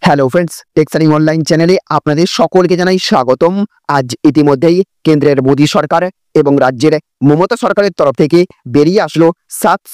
Hello friends, টেকসারিং online চ্যানেলে আপনাদের সকলকে জানাই স্বাগতম। আজ ইতিমধ্যেই কেন্দ্রের মোদী সরকার এবং রাজ্যের মমতা সরকারের তরফ থেকে বেরিয়ে আসলো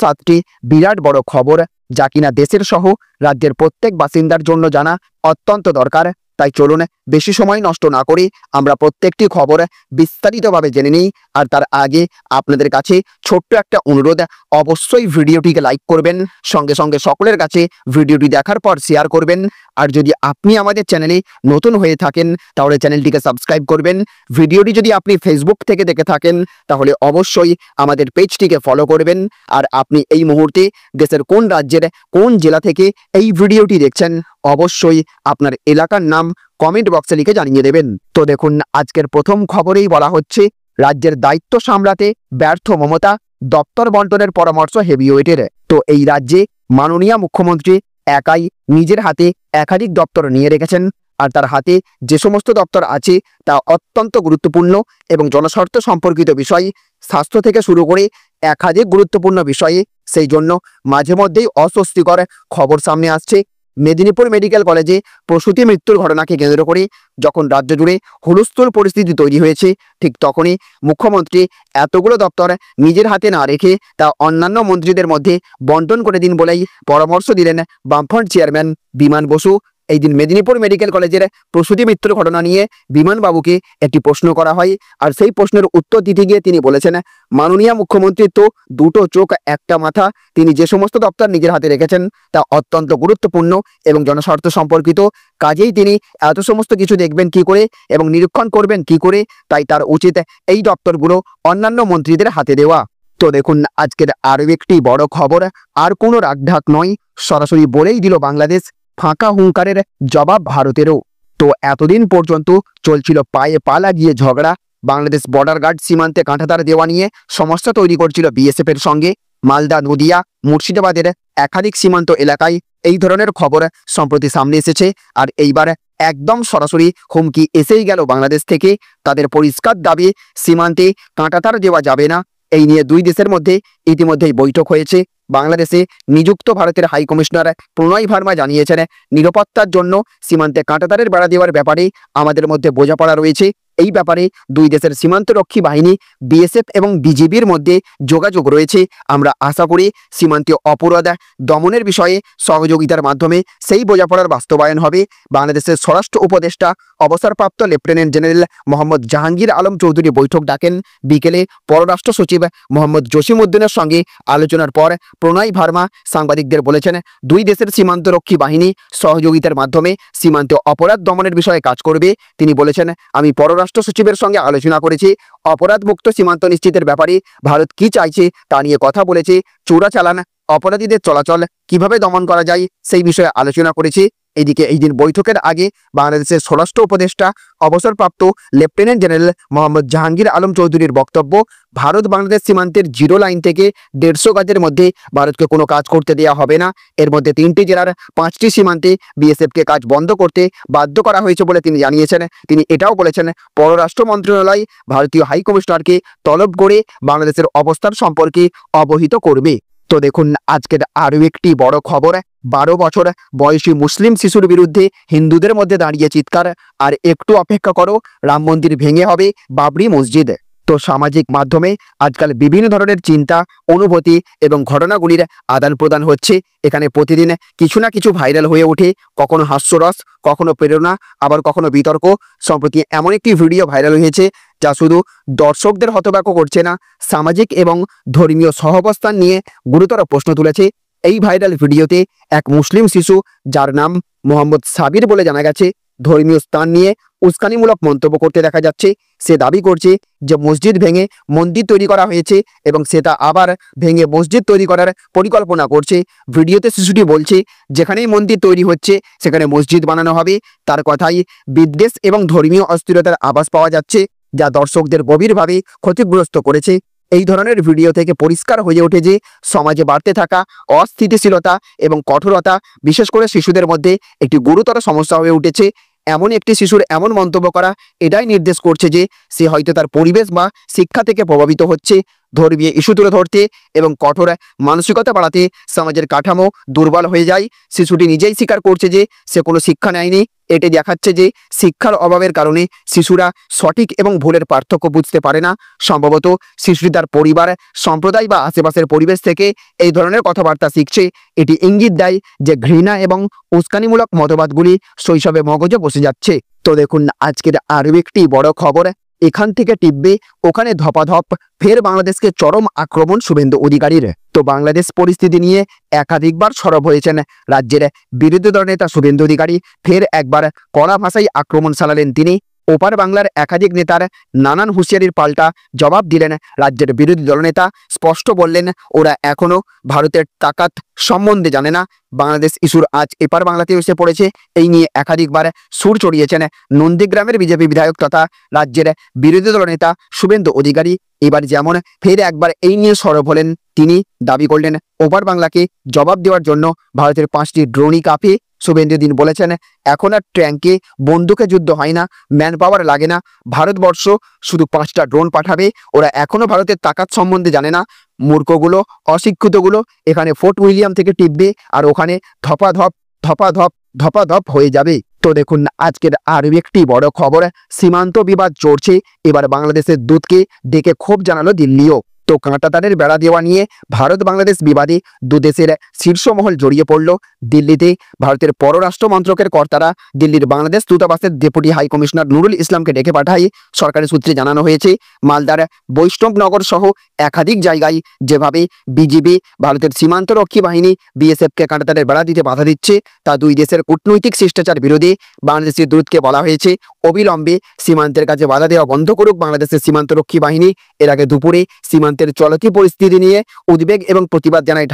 সাতটি বিরাট বড় খবর, যা কিনা দেশের সহ রাজ্যের প্রত্যেক বাসিন্দার জন্য জানা অত্যন্ত দরকার। তাই চলুন বেশি সময় নষ্ট না করে আমরা প্রত্যেকটি খবর বিস্তারিতভাবে জেনে নিই। আর তার আগে আপনাদের কাছে ছোট্ট একটা অনুরোধ, অবশ্যই ভিডিওটিকে লাইক করবেন, সঙ্গে সঙ্গে সকলের কাছে ভিডিওটি দেখার পর শেয়ার করবেন। আর যদি আপনি আমাদের চ্যানেলে নতুন হয়ে থাকেন তাহলে চ্যানেলটিকে সাবস্ক্রাইব করবেন। ভিডিওটি যদি আপনি ফেসবুক থেকে দেখে থাকেন তাহলে অবশ্যই আমাদের পেজটিকে ফলো করবেন। আর আপনি এই মুহূর্তে দেশের কোন রাজ্যের কোন জেলা থেকে এই ভিডিওটি দেখছেন অবশ্যই আপনার এলাকার নাম কমেন্ট বক্সে লিখে জানিয়ে দেবেন। তো দেখুন, আজকের প্রথম খবরেই বলা হচ্ছে রাজ্যের দায়িত্ব সামলাতে ব্যর্থ মমতা, দপ্তর বন্টনের পরামর্শ হেভিওয়েটের। তো এই রাজ্যে মাননীয় মুখ্যমন্ত্রী একাই নিজের হাতে একাধিক দপ্তর নিয়ে রেখেছেন। আর তার হাতে যে সমস্ত দপ্তর আছে তা অত্যন্ত গুরুত্বপূর্ণ এবং জনস্বার্থ সম্পর্কিত বিষয়, স্বাস্থ্য থেকে শুরু করে একাধিক গুরুত্বপূর্ণ বিষয়ে। সেই জন্য মাঝে মধ্যেই অস্বস্তিকর খবর সামনে আসছে। মেদিনীপুর মেডিকেল কলেজে প্রসূতি মৃত্যুর ঘটনাকে কেন্দ্র করে যখন রাজ্য জুড়ে হুলস্থুল পরিস্থিতি তৈরি হয়েছে, ঠিক তখনই মুখ্যমন্ত্রী এতগুলো দপ্তর নিজের হাতে না রেখে তা অন্যান্য মন্ত্রীদের মধ্যে বন্টন করে দিন বলেই পরামর্শ দিলেন বামফ্রন্ট চেয়ারম্যান বিমান বসু। এই দিন মেদিনীপুর মেডিকেল কলেজের প্রসূতি মৃত্যুর ঘটনা নিয়ে বিমানবাবুকে একটি প্রশ্ন করা হয়। আর সেই প্রশ্নের উত্তর দিতে গিয়ে তিনি বলেছেন, মাননীয় মুখ্যমন্ত্রীর তো দুটো চোখ একটা মাথা। তিনি যে সমস্ত দপ্তর নিজের হাতে রেখেছেন তা অত্যন্ত গুরুত্বপূর্ণ এবং জনস্বার্থ সম্পর্কিত। কাজেই তিনি এত সমস্ত কিছু দেখবেন কি করে এবং নিরীক্ষণ করবেন কি করে, তাই তার উচিত এই দপ্তরগুলো অন্যান্য মন্ত্রীদের হাতে দেওয়া। তো দেখুন, আজকের আরও একটি বড় খবর, আর কোনো রাগঢাক নয়, সরাসরি বলেই দিল বাংলাদেশ, ফাঁকা হুঙ্কারের জবাব ভারতেরও। তো এতদিন পর্যন্ত চলছিল পায়ে পা লাগিয়ে ঝগড়া। বাংলাদেশ বর্ডার গার্ড সীমান্তে কাঁটাতার দেওয়া নিয়ে সমস্যা তৈরি করছিল বিএসএফ এর সঙ্গে। মালদা, নদিয়া, মুর্শিদাবাদের একাধিক সীমান্ত এলাকায় এই ধরনের খবর সম্প্রতি সামনে এসেছে। আর এইবার একদম সরাসরি হুমকি এসেই গেল বাংলাদেশ থেকে। তাদের পরিষ্কার দাবি, সীমান্তে কাঁটাতার দেওয়া যাবে না। এই নিয়ে দুই দেশের মধ্যে ইতিমধ্যেই বৈঠক হয়েছে। বাংলাদেশে নিযুক্ত ভারতের হাই কমিশনার প্রণয় ভার্মা জানিয়েছেন, নিরাপত্তার জন্য সীমান্তে কাঁটাতারের বেড়া দেওয়ার ব্যাপারে আমাদের মধ্যে বোঝাপড়া রয়েছে। এই ব্যাপারে দুই দেশের সীমান্তরক্ষী বাহিনী বিএসএফ এবং বিজিবির মধ্যে যোগাযোগ রয়েছে। আমরা আশা করি সীমান্তীয় অপরাধ দমনের বিষয়ে সহযোগিতার মাধ্যমে সেই বোঝাপড়ার বাস্তবায়ন হবে। বাংলাদেশের স্বরাষ্ট্র উপদেষ্টা অবসরপ্রাপ্ত লেফটেন্যান্ট জেনারেল মোহাম্মদ জাহাঙ্গীর আলম চৌধুরী বৈঠক ডাকেন। বিকেলে পররাষ্ট্র সচিব মোহাম্মদ জসিমউদ্দিনের সঙ্গে আলোচনার পর প্রণয় ভার্মা সাংবাদিকদের বলেছেন, দুই দেশের সীমান্তরক্ষী বাহিনী সহযোগিতার মাধ্যমে সীমান্তীয় অপরাধ দমনের বিষয়ে কাজ করবে। তিনি বলেছেন, আমি পররাষ্ট্র সচিবের সঙ্গে আলোচনা করেছি, অপরাধমুক্ত সীমান্ত নিশ্চিতের ব্যাপারে ভারত কি চাইছে তা নিয়ে কথা বলেছে। চোরাচালান, অপরাধীদের চলাচল কিভাবে দমন করা যায় সেই বিষয়ে আলোচনা করেছি। এদিকে এই দিন বৈঠকের আগে বাংলাদেশের স্বরাষ্ট্র উপদেষ্টা অবসরপ্রাপ্ত লেফটেন্যান্ট জেনারেল মোহাম্মদ জাহাঙ্গীর আলম চৌধুরীর বক্তব্য, ভারত বাংলাদেশ সীমান্তের জিরো লাইন থেকে 150 গজের মধ্যে ভারতকে কোনো কাজ করতে দেওয়া হবে না। এর মধ্যে 3টি জেলার 5টি সীমান্তে বিএসএফকে কাজ বন্ধ করতে বাধ্য করা হয়েছে বলে তিনি জানিয়েছেন। তিনি এটাও বলেছেন, পররাষ্ট্র মন্ত্রণালয় ভারতীয় হাই কমিশনারকে তলব করে বাংলাদেশের অবস্থার সম্পর্কে অবহিত করবে। তো দেখুন, আজকের আরও একটি বড় খবর, 12 বছর বয়সী মুসলিম শিশুর বিরুদ্ধে হিন্দুদের মধ্যে দাঁড়িয়ে চিৎকার, আর একটু অপেক্ষা করো, রাম মন্দির ভেঙে হবে বাবরি মসজিদ। তো সামাজিক মাধ্যমে আজকাল বিভিন্ন ধরনের চিন্তা, অনুভূতি এবং ঘটনাগুলির আদান প্রদান হচ্ছে। এখানে প্রতিদিন কিছু না কিছু ভাইরাল হয়ে ওঠে, কখনো হাস্যরস, কখনো প্রেরণা, আবার কখনো বিতর্ক। সম্প্রতি এমন একটি ভিডিও ভাইরাল হয়েছে যা শুধু দর্শকদের হতবাক করছে না, সামাজিক এবং ধর্মীয় সহাবস্থান নিয়ে গুরুতর প্রশ্ন তুলেছে। এই ভাইরাল ভিডিওতে এক মুসলিম শিশু, যার নাম মোহাম্মদ সাবির বলে জানা গেছে, ধর্মীয় স্থান নিয়ে উস্কানিমূলক মন্তব্য করতে দেখা যাচ্ছে। সে দাবি করছে যে মসজিদ ভেঙে মন্দির তৈরি করা হয়েছে এবং সে তা আবার ভেঙে মসজিদ তৈরি করার পরিকল্পনা করছে। ভিডিওতে শিশুটি বলছে, যেখানেই মন্দির তৈরি হচ্ছে সেখানে মসজিদ বানানো হবে। তার কথাই বিদ্বেষ এবং ধর্মীয় অস্থিরতার আভাস পাওয়া যাচ্ছে, যা দর্শকদের গভীরভাবে ক্ষতিগ্রস্ত করেছে। এই ধরনের ভিডিও থেকে পরিষ্কার হয়ে ওঠে যে সমাজে বাড়তে থাকা অস্থিতিশীলতা এবং কঠোরতা বিশেষ করে শিশুদের মধ্যে একটি গুরুতর সমস্যা হয়ে উঠেছে। এমন একটি শিশুর এমন মন্তব্য করা এটাই নির্দেশ করছে যে সে হয়তো তার পরিবেশ বা শিক্ষা থেকে প্রভাবিত হচ্ছে। ধর্মীয় ইস্যু তুলে ধরতে এবং কঠোর মানসিকতা বাড়াতে সমাজের কাঠামো দুর্বল হয়ে যায়। শিশুটি নিজেই স্বীকার করছে যে সে কোনো শিক্ষা নেয়নি। এটি দেখাচ্ছে যে শিক্ষার অভাবের কারণে শিশুরা সঠিক এবং ভুলের পার্থক্য বুঝতে পারে না। সম্ভবত শিশুটি তার পরিবার, সম্প্রদায় বা আশেপাশের পরিবেশ থেকে এই ধরনের কথাবার্তা শিখছে। এটি ইঙ্গিত দেয় যে ঘৃণা এবং উস্কানিমূলক মতবাদগুলি শৈশবে মগজে বসে যাচ্ছে। তো দেখুন আজকের আরও একটি বড় খবর, এখান থেকে টিপবে ওখানে ধপাধপ, ফের বাংলাদেশকে চরম আক্রমণ শুভেন্দু অধিকারীর। তো বাংলাদেশ পরিস্থিতি নিয়ে একাধিকবার সরব হয়েছেন রাজ্যের বিরোধী দল নেতা শুভেন্দু অধিকারী। ফের একবার কড়া ভাষায় আক্রমণ চালালেন তিনি। ওপার বাংলার একাধিক নেতার নানান হুঁশিয়ারির পাল্টা জবাব দিলেন রাজ্যের বিরোধী দলনেতা। স্পষ্ট বললেন ওরা এখনো ভারতের তাকাত সম্বন্ধে জানে না। বাংলাদেশ ইস্যুর আজ এপার বাংলাতেও এসে পড়েছে। এই নিয়ে একাধিকবার সুর চড়িয়েছেন নন্দীগ্রামের বিজেপি বিধায়ক তথা রাজ্যের বিরোধী দলনেতা শুভেন্দু অধিকারী। এবার যেমন ফের একবার এই নিয়ে সরব হলেন তিনি। দাবি করলেন ওপার বাংলাকে জবাব দেওয়ার জন্য ভারতের 5টি ড্রোনই কাফি। শুভেন্দু দিন বলেছেন এখন আর ট্যাঙ্কে বন্দুকে যুদ্ধ হয় না, ম্যান পাওয়ার লাগে না। ভারতবর্ষ শুধু 5টা ড্রোন পাঠাবে। ওরা এখনো ভারতের তাকাত সম্বন্ধে জানে না। মূর্খগুলো, অশিক্ষিতগুলো এখানে ফোর্ট উইলিয়াম থেকে টিপবে আর ওখানে ধপাধপ ধপাধপ ধপাধপ হয়ে যাবে। তো দেখুন আজকের আরও একটি বড় খবর, সীমান্ত বিবাদ চড়ছে। এবার বাংলাদেশের দূতকে ডেকে ক্ষোভ জানালো দিল্লিও। তো কাঁটাতারের বেড়া দেওয়া নিয়ে ভারত বাংলাদেশ বিবাদে দুদেশের শীর্ষ মহল জড়িয়ে পড়ল। দিল্লিতে ভারতের পররাষ্ট্র মন্ত্রকের কর্তারা দিল্লির বাংলাদেশ দূতাবাসের ডেপুটি হাই কমিশনার নুরুল ইসলামকে ডেকে পাঠায়। সরকারি সূত্রে জানানো হয়েছে মালদার বৈষ্ণবনগর সহ একাধিক জায়গায় যেভাবে বিজিবি ভারতের সীমান্তরক্ষী বাহিনী বিএসএফকে কাঁটাতারের বেড়া দিতে বাধা দিচ্ছে তা দুই দেশের কূটনৈতিক শিষ্টাচার বিরোধী। বাংলাদেশের দূতকে বলা হয়েছে অবিলম্বে সীমান্তের কাছে বাধা দেওয়া বন্ধ করুক বাংলাদেশের সীমান্তরক্ষী বাহিনী। এর আগে দুপুরে সীমান্তের চলতি পরিস্থিতি নিয়ে উদ্বেগ এবং প্রতিবাদ জানায়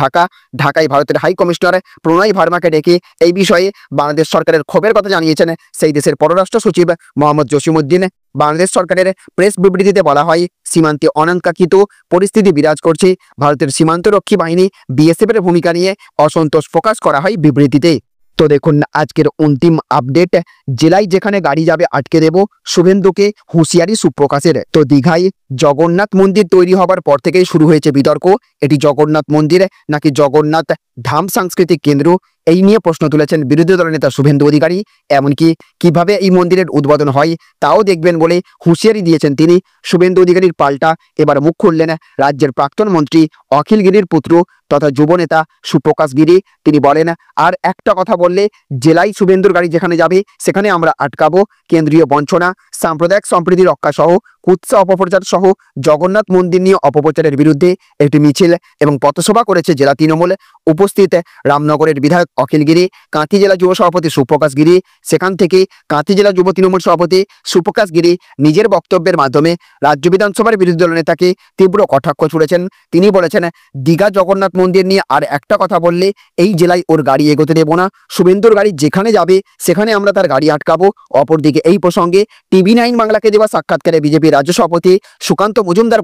ঢাকায় ভারতের হাই কমিশনার প্রণয় ভার্মাকে ডেকে এই বিষয়ে বাংলাদেশ সরকারের ক্ষোভের কথা জানিয়েছেন সেই দেশের পররাষ্ট্র সচিব মোহাম্মদ জসিমউদ্দিন। বাংলাদেশ সরকারের প্রেস বিবৃতিতে বলা হয় সীমান্তে অনাকাঙ্ক্ষিত পরিস্থিতি বিরাজ করছে। ভারতের সীমান্তরক্ষী বাহিনী বিএসএফ এর ভূমিকা নিয়ে অসন্তোষ প্রকাশ করা হয় বিবৃতিতে। তো দেখুন আজকের অন্তিম আপডেট, জেলায় যেখানে গাড়ি যাবে আটকে দেব, শুভেন্দুকে হুঁশিয়ারি সুপ্রকাশের। তো দীঘায় জগন্নাথ মন্দির তৈরি হবার পর থেকেই শুরু হয়েছে বিতর্ক। এটি জগন্নাথ মন্দির নাকি জগন্নাথ ধাম সাংস্কৃতিক কেন্দ্র, এই নিয়ে প্রশ্ন তুলেছেন বিরোধী দলের নেতা শুভেন্দু অধিকারী। এমনকি কিভাবে এই মন্দিরের উদ্বোধন হয় তাও দেখবেন বলে হুঁশিয়ারি দিয়েছেন তিনি। শুভেন্দু অধিকারীর পাল্টা এবার মুখ খুললেন রাজ্যের প্রাক্তন মন্ত্রী অখিল গিরির পুত্র তথা যুব নেতা সুপ্রকাশ গিরি। তিনি বলেন আর একটা কথা বললে জেলায় শুভেন্দুর গাড়ি যেখানে যাবে সেখানে আমরা আটকাবো। কেন্দ্রীয় বঞ্চনা, সাম্প্রদায়িক সম্প্রীতি রক্ষা সহ কুৎসা অপপ্রচার সহ জগন্নাথ মন্দির নিয়ে অপপ্রচারের বিরুদ্ধে একটি মিছিল এবং পথসভা করেছে জেলা তৃণমূল। উপস্থিত রামনগরের বিধায়ক অখিল গিরি, কাঁথি জেলা যুব সভাপতি সুপ্রকাশ গিরি। সেখান থেকে কাঁথি জেলা যুব তৃণমূল সভাপতি সুপ্রকাশ গিরি নিজের বক্তব্যের মাধ্যমে রাজ্য বিধানসভার বিরোধী দল নেতাকে তীব্র কটাক্ষ ছুড়েছেন। তিনি বলেছেন দীঘা জগন্নাথ মন্দির নিয়ে আর একটা কথা বললে এই জেলায় ওর গাড়ি এগোতে দেব না। শুভেন্দুর গাড়ি যেখানে যাবে সেখানে আমরা তার গাড়ি আটকাবো। অপরদিকে এই প্রসঙ্গে TV9 বাংলাকে দেওয়া সাক্ষাৎকারে বিজেপি রাজ্য সভাপতি সুকান্ত মজুমদার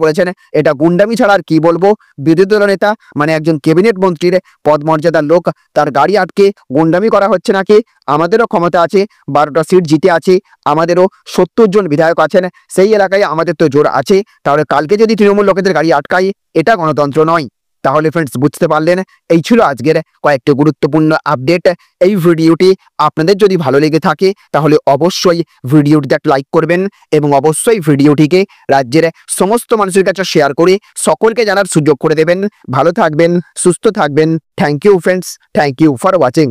বলেছেন এটা গুন্ডামি ছাড়া আর কি বলবো। বিরোধী দল নেতা মানে একজন ক্যাবিনেট মন্ত্রীর পদ মর্যাদার লোক, তার গাড়ি আটকে গুন্ডামি করা হচ্ছে নাকি? আমাদেরও ক্ষমতা আছে, 12টা সিট জিতে আছে, আমাদেরও 70 জন বিধায়ক আছেন, সেই এলাকায় আমাদের তো জোর আছে। তাহলে কালকে যদি তৃণমূল লোকেদের গাড়ি আটকাই এটা গণতন্ত্র নয়। তাহলে ফ্রেন্ডস বুঝতে পারলেন, এই ছিল আজকের কয়েকটি গুরুত্বপূর্ণ আপডেট। এই ভিডিওটি আপনাদের যদি ভালো লেগে থাকে তাহলে অবশ্যই ভিডিওটিতে একটা লাইক করবেন এবং অবশ্যই ভিডিওটিকে রাজ্যের সমস্ত মানুষের কাছে শেয়ার করে সকলকে জানার সুযোগ করে দেবেন। ভালো থাকবেন, সুস্থ থাকবেন। Thank you friends, thank you for watching.